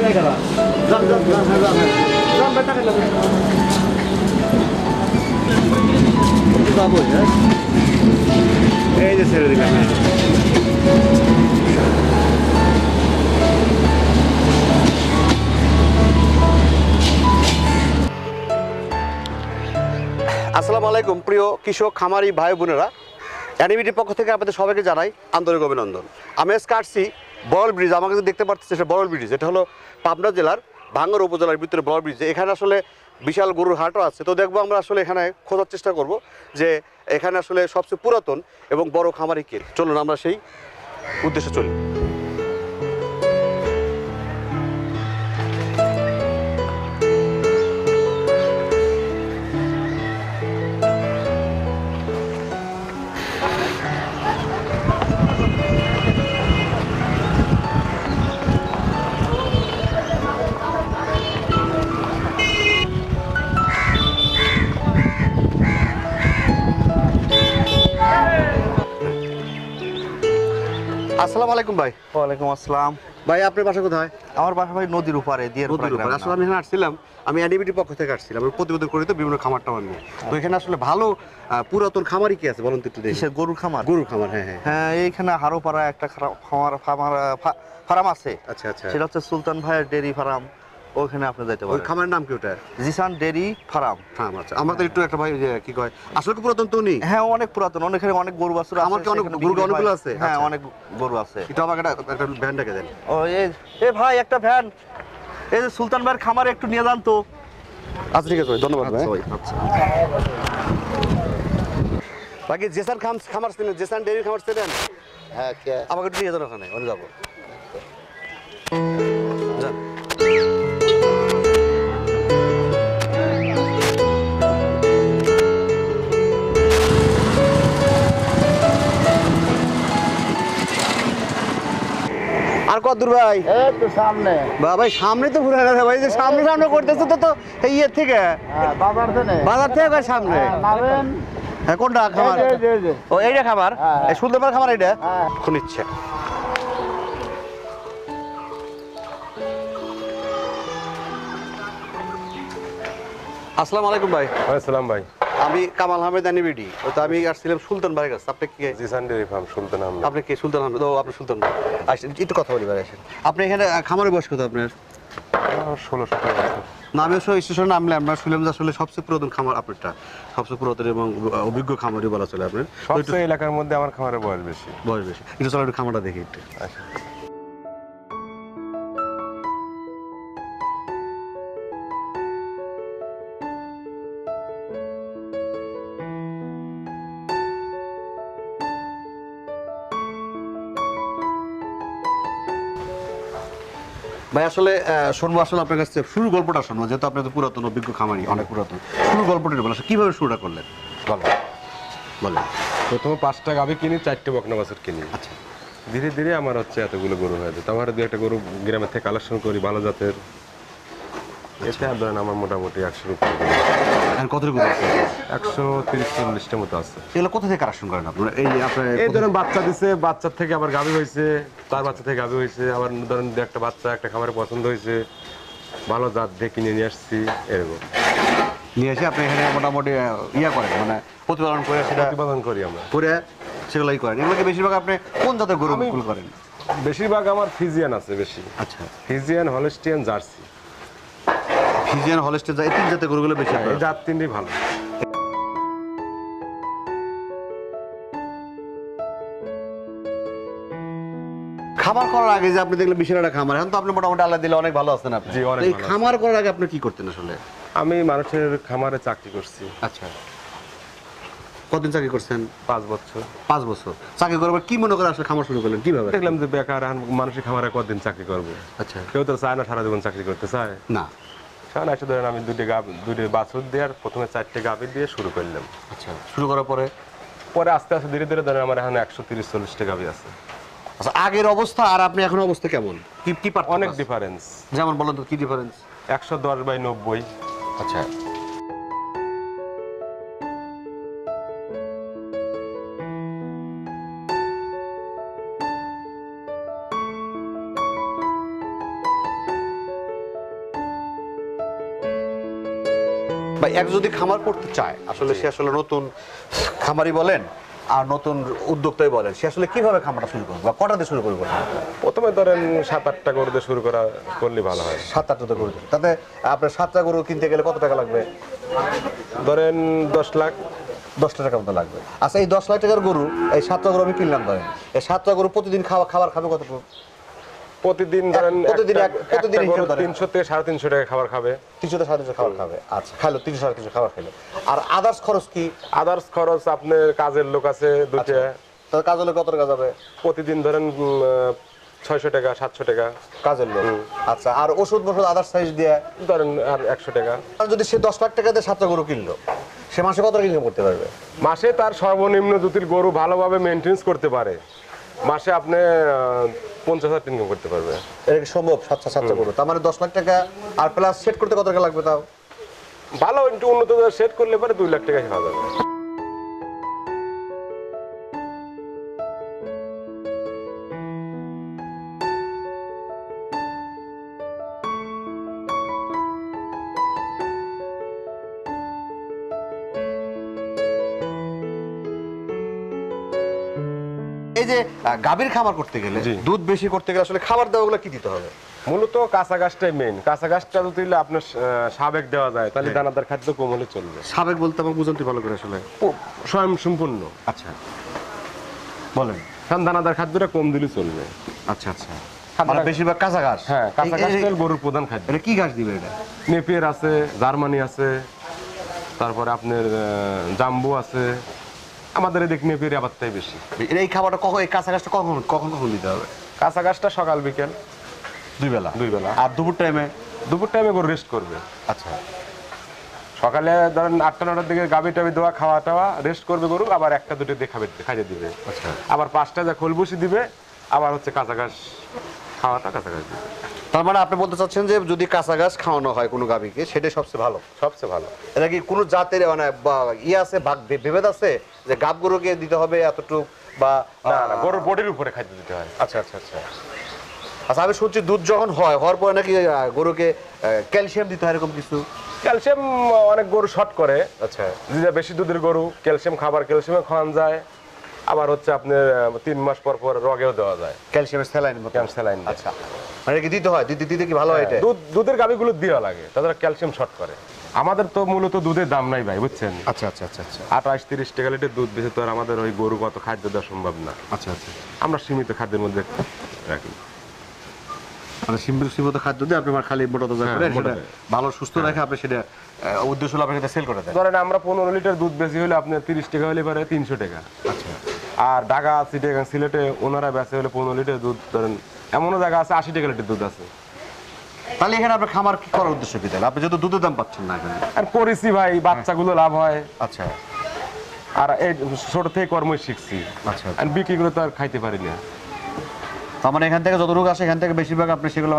এই যে ছেড়ে দিলাম। আসসালামু আলাইকুম প্রিয় কৃষক খামারি ভাই বোনেরা, অ্যানিমিটির পক্ষ থেকে আপনাদের সবাইকে জানাই আন্তরিক অভিনন্দন। আমি আজকে আসছি বড়ল ব্রিজ। আমাকে দেখতে পাচ্ছি সেটা বড়ল ব্রিজ, এটা হলো পাবনা জেলার ভাঙ্গর উপজেলার ভিতরে বড়ল ব্রিজ। এখানে আসলে বিশাল গরুর হাটও আছে। তো দেখবো আমরা আসলে এখানে খোঁজার চেষ্টা করব যে এখানে আসলে সবচেয়ে পুরাতন এবং বড় খামারি কে। চলুন আমরা সেই উদ্দেশ্যে চলি। আসসালামু আলাইকুম ভাই। ওয়ালাইকুম আসসালাম। ভাই আপনার বাসা কোথায়? আমার বাসা ভাই নদীর উপরে আসলে আমি এখানে আসছিলাম, আমি অ্যানিমিটির পক্ষ থেকে আসছিলাম। আমি প্রতিবেদন করি তো বিভিন্ন খামার টামার নিয়ে। তো এখানে আসলে ভালো পুরাতন খামারই কি আছে বলুন তো একটু দেখি। গরুর খামার? গরুর খামার, হ্যাঁ হ্যাঁ হ্যাঁ, এইখানে হারোপাড়া একটা ফার্ম আছে। আচ্ছা আচ্ছা, সেটা হচ্ছে সুলতান ভাইয়ের ডেরি ফার্ম। ওখানে আপনি যাইতে ওই পারেন। খামারের নাম কি ওটা? Jisan dairy farm. ফার্ম, আচ্ছা। আমাদের একটু একটা ভাই কি কয় আসলে কি পুরাতন তো উনি? হ্যাঁ, অনেক পুরাতন। এখানে অনেক গরু বাছুর আছে। আমার কি অনেক গরু অনেকগুলো আছে? হ্যাঁ, আচ্ছা। অনেক গরু আছে। এটা আমাকে একটা ভ্যান ডেকে দেন। ও এই ভাই একটা ভ্যান, এই যে সুলতান ভাইয়ের খামারে একটু নিয়ে যান তো। আচ্ছা ঠিক আছে ভাই, ধন্যবাদ ভাই। আচ্ছা। বাকি জেসান খামার ছিলেন, জেসান ডেয়ারি খামার ছিলেন? হ্যাঁ, আমাকে একটু নিয়ে যান ওখানে, ওখানে যাবো। যান। আর কত দূর ভাই? এই তো সামনে। ভাই সামনে তো ঘুরে গেছে ভাই, যে সামনে সামনে করতেছে তো তো এই ইয়ের থেকে বাজার থেকে ভাই সামনে। হ্যাঁ, কোনটা খামার? ও এইটা খামার, এই সুন্দরবন খামার এইটা খুব ইচ্ছে। আসসালামু আলাইকুম ভাই। আসসালাম ভাই। আমি কামাল আহমেদ অ্যানিমিটি। তো আমি আসছিলাম সুলতান ভাইয়ের কাছে। আপনি কি? জিসান ডেয়ারি ফার্ম, সুলতান আহমেদ। আপনি কি সুলতান আহমেদ? ও আপনি সুলতান ভাই, আসেন একটু কথা বলি ভাই, আসেন। আপনি এখানে খামারের বয়স কত আপনার? 16-17 বছর। না, আমি স্টেশনে নামলে আমরা শুনলাম যে আসলে সবচেয়ে পুরাতন খামার আপনারটা, সবচেয়ে পুরাতন এবং অভিজ্ঞ খামারই বলা চলে আপনার। সবচেয়ে এলাকার মধ্যে আমার খামারের বয়স বেশি। বয়স বেশি। একটু চলো একটু খামারটা দেখি একটু। আচ্ছা। ভাই আসলে শুনবো আসলে আপনার কাছে শুরু গল্পটা শুনবো, যেহেতু আপনি তো পুরাতন অভিজ্ঞ খামারি, অনেক পুরাতন। শুরু গল্পটা বলা, কিভাবে শুরুটা করলেন বলেন। প্রথমে 5টা গাভী কিনি, 4টে বকনা বাছুর কিনি। আচ্ছা। ধীরে ধীরে আমার এতগুলো গরু হয়ে যেত। আমার 2-1টা গরু গ্রামের থেকে কালেকশন করি ভালো জাতের। এতে আর ধরেন আমার মোটামুটি 100-র উপরে কত গরু আছে? 130-140টা মতো আছে। এগুলো কোথা থেকে কালেকশন করেন আপনারা? এই ধরেন বাচ্চা দিছে, বাচ্চার থেকে আবার গাভী হয়েছে, তার বাচ্চা থেকে গাভী হয়েছে, আবার ধরেন একটা বাচ্চা একটা খামারে পছন্দ হয়েছে, ভালো জাত দিয়ে কিনে নিয়ে আসছি। এরকম নিয়ে এসে আপনি এখানে মোটামুটি ইয়া করেন, মানে প্রতিপালন করে সেটা প্রতিপালন করি আমরা, করে সেগুলোই করেন। এগুলোকে বেশিরভাগ আপনি কোন জাতের গরু বিক্রি করেন? বেশিরভাগ আমার ফিজিয়ান আছে বেশি। আচ্ছা, Friesian, Holstein, jersey. Friesian, Holstein, এই তিন জাতের গরুগুলো বেশি। এই জাত তিনটাই ভালো। খামার করার আগে যে আপনি দেখলেন বিশাল একটা খামার, এখন তো আপনি মোটামুটি আল্লাহ দিলে অনেক ভালো আছেন আপনি। জি, অনেক এই ভালো খামার করার আগে আপনি কি করতেন আসলে? আমি মানুষের খামারে চাকরি করছি। আচ্ছা, কতদিন চাকরি করছেন? 5 বছর। 5 বছর চাকরি করার কি মনে করে আসলে খামার শুরু করলেন, কিভাবে? দেখলাম যে বেকার, মানুষের খামারে কতদিন চাকরি করবো? আচ্ছা। কেউ তো চায় না সারা জীবন চাকরি করতে চায় না। সারা এসে ধরেন আমি 2টে বাছুর দিয়ে আর প্রথমে 4টে গাভী দিয়ে শুরু করলাম। আচ্ছা, শুরু করার পরে আস্তে আস্তে ধীরে ধীরে ধরেন আমার এখন 130-140টা গাভী আছে। আচ্ছা, আগের অবস্থা আর আপনি এখন অবস্থা কেমন? কি পার্থক্য? অনেক ডিফারেন্স। যেমন বলেন তো, কি ডিফারেন্স? 110/90। আচ্ছা। ভাই এক যদি খামার করতে চায় আসলে সে আসলে নতুন খামারি বলেন আর নতুন উদ্যোক্তাই বলেন, সে আসলে কিভাবে খামারটা শুরু করবে বা কটা দিয়ে শুরু করবে? প্রথমে ধরেন 7-8টা গরু দিয়ে শুরু করলে ভালো হয়। 7-8টা গরু দিয়ে। তাতে আপনার 7টা গরু কিনতে গেলে কত টাকা লাগবে? ধরেন 10 লাখ। 10 লাখ টাকা মতো লাগবে। আচ্ছা এই 10 লাখ টাকার গরু, এই 7টা গরু আমি কিনলাম ধরেন, এই 7টা গরু প্রতিদিন খাবার খাবে কত? প্রতিদিন ধরেন প্রতিদিন প্রতিদিন হিসেব ধরেন। 300 থেকে 350 টাকা খাবার খাবে। 300-350 খাবার খাবে। আচ্ছা খাইলো 300-350 খাবার খাইলো। আর আদার্স খরচ কি? আদার্স খরচ আপনার কাজের লোক আছে দুইটা, তার কাজ হলে কত টাকা যাবে? প্রতিদিন ধরেন 600 টাকা 700 টাকা কাজের লোক। আচ্ছা আর ওষুধ আদার্স সাইজ দিয়ে ধরেন আর 100 টাকা। আর যদি সে 10 লাখ টাকা দিয়ে 7টা গরু কিনলো, সে মাসে কত টাকা ইনকাম করতে পারবে? মাসে তার সর্বনিম্ন যদি গরু ভালোভাবে মেনটেন্স করতে পারে মাসে আপনি 50,000 ইনকাম করতে পারবে। এটা কি সম্ভব? 7টা গরু তার মানে 10 লাখ টাকা, আর প্লাস সেট করতে কত টাকা লাগবে তাও? ভালো একটু উন্নত সেট করলে পরে 2 লাখ টাকা খাওয়া যাবে। এই যে গাভীর খামার করতে গেলে, জি। দুধ বেশি করতে গেলে আসলে খাবার দাওয়াগুলো কি দিতে হবে? মূলত কাঁচা ঘাসটাই মেইন। কাঁচা ঘাসটা যদি আপনার সাবেক দেওয়া যায় তাহলে দানাদার খাদ্য কম হলে চলবে। সাবেক বলতে আমার বুঝাতে ভালো করে আসলে। স্বয়ং সম্পূর্ণ। আচ্ছা বলেন। কারণ দানাদার খাদ্যটা কম দিলে চলবে। আচ্ছা আচ্ছা মানে বেশিরভাগ কাঁচা ঘাস। হ্যাঁ, কাঁচা ঘাসটা হলো গরুর প্রধান খাদ্য। এটা কি ঘাস দিবে এটা? নেপিয়ার আছে, জার্মানি আছে, তারপরে আপনার জাম্বু আছে। আমাদের এদিকে নেপিয়ার আবাদটাই বেশি। এই খাবারটা কখন, এই কাঁচা ঘাসটা কখন কখন কখন দিতে হবে? কাঁচা ঘাসটা সকাল বিকেল 2 বেলা। 2 বেলা। আর দুপুর টাইমে? দুপুর টাইমে গরু রেস্ট করবে। আচ্ছা সকালে ধরেন 8টা-9টার দিকে গাভী টাভি দেওয়া খাওয়া টাওয়া রেস্ট করবে গরু, আবার 1টা-2টা দিয়ে খাইয়ে দিবে। আচ্ছা আবার 5টা যা খোল বসি দিবে, আবার হচ্ছে কাঁচা ঘাস খাওয়াটা কাঁচা ঘাস দিবে। তার মানে আপনি বলতে চাচ্ছেন যে যদি কাঁচা ঘাস খাওয়ানো হয় কোনো গাভীকে সেটাই সবচেয়ে ভালো? সবচেয়ে ভালো। এটা কি কোনো জাতের মানে আছে বিভেদ আছে যে গাব গরুকে দিতে হবে এতটুকু বা? না না, গরুর বডির উপরে খাদ্য দিতে হয়। আচ্ছা আচ্ছা আচ্ছা আচ্ছা আমি শুনছি দুধ যখন হওয়ার পরে নাকি গরুকে ক্যালসিয়াম দিতে হয় এরকম কিছু? ক্যালসিয়াম অনেক গরু শর্ট করে। আচ্ছা যেটা বেশি দুধের গরু ক্যালসিয়াম ক্যালসিয়ামে খাওয়ানো যায়। আবার হচ্ছে আপনার 3 মাস পর পর রগেও দেওয়া যায় ক্যালসিয়ামের স্যালাইন। স্যালাইন। আচ্ছা মানে কি দিতে হয়? দিতে কি ভালো হয় এটা? দুধের গাভীগুলো দেওয়া লাগে, তাদের ক্যালসিয়াম শর্ট করে। আমাদের তো মূলত দুধের দাম নাই ভাই, বুঝছেন? আচ্ছা আচ্ছা আচ্ছা আচ্ছা 28-30 টাকা লিটার দুধ বেশি তো আর আমাদের ওই গরু কত খাদ্য দেওয়া সম্ভব না। আচ্ছা আচ্ছা আমরা সীমিত খাদ্যের মধ্যে রাখি। মানে সীমিত খাদ্য দিয়ে আপনি খালি মোটা তাজা করে মোটা সেটা ভালো সুস্থ রাখে আপনি সেটা উদ্দেশ্য হলো আপনি সেটা সেল করে দেন। ধরেন আমরা 15 লিটার দুধ বেশি হলে আপনার 30 টাকা হলে পারে 300 টাকা। আচ্ছা আর ঢাকা চিটাগাং সিলেটে ওনারা বেচে হলে 15 লিটার দুধ ধরেন এমনও জায়গা আছে 80 টাকা লিটার দুধ আছে। তাহলে এখানে আপনার খামার কি করার উদ্দেশ্য কি তাহলে? আপনি যেহেতু দুধের দাম পাচ্ছেন না এখানে। আর করেছি ভাই, বাচ্চাগুলো লাভ হয়। আচ্ছা আর এই ছোট থেকে কর্মই শিখছি। আচ্ছা আর বিক্রি করে তো আর খাইতে পারি না। তার মানে এখান থেকে যত রোগ আসে এখান থেকে বেশিরভাগ আপনি সেগুলো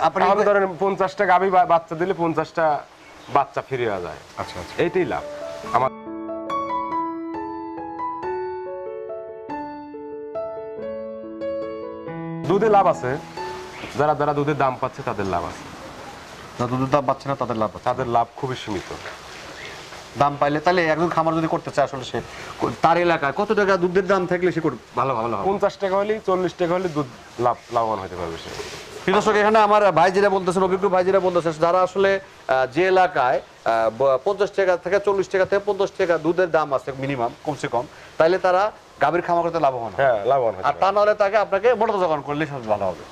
আপনি তাহলে ধরেন 50টা গাভী বাচ্চা দিলে 50টা বাচ্চা ফিরে যায়। আচ্ছা আচ্ছা এইটাই লাভ আমার। দুধে লাভ আছে, যারা দুধের দাম পাচ্ছে তাদের লাভ আছে। যত দুধের দাম পাচ্ছে না তাদের লাভ আছে। তাদের লাভ খুবই সীমিত। দাম পাইলে তাহলে একজন খামার যদি করতে চায় আসলে সে তার এলাকায় কত টাকা দুধের দাম থাকলে সে ভালো ভালো হবে? 50 টাকা হলে 40 টাকা হলে দুধ লাভবান হতে পারবে সে। দর্শক এখানে আমার ভাই যেটা বলতেছেন, অভিজ্ঞ ভাই যেটা বলতেছেন, যারা আসলে যে এলাকায় 50 টাকা থেকে 40 টাকা থেকে 50 টাকা দুধের দাম আছে মিনিমাম কমসে কম, তাইলে তারা গাভীর খামার করতে লাভবান হয়। হ্যাঁ লাভবান হয়। আর তা নাহলে তাকে আপনাকে মোটা জোগান করলে সবচেয়ে ভালো হবে।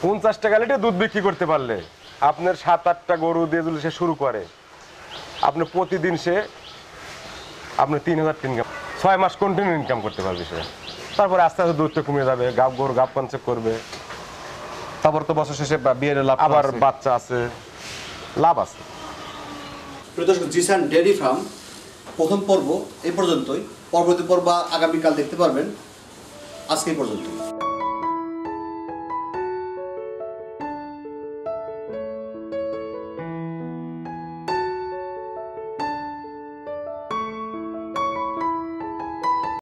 50 টাকা লিটার দুধ বিক্রি করতে পারলে আপনার 7-8টা গরু দিয়ে যদি সে শুরু করে, আপনি প্রতিদিন সে আপনি 3000 ইনকাম 6 মাস কন্টিনিউ ইনকাম করতে পারবে সে। তারপরে আস্তে আস্তে দুধটা কমে যাবে, গরু গাব কনসেপ্ট করবে, তারপর তো বছর শেষে বিয়ের লাভ আবার বাচ্চা আছে, লাভ আছে। প্রিয় দর্শক, জিসান ডেয়ারি ফার্ম প্রথম পর্ব এই পর্যন্তই। পরবর্তী পর্ব আগামীকাল দেখতে পারবেন। আজকে এই পর্যন্ত।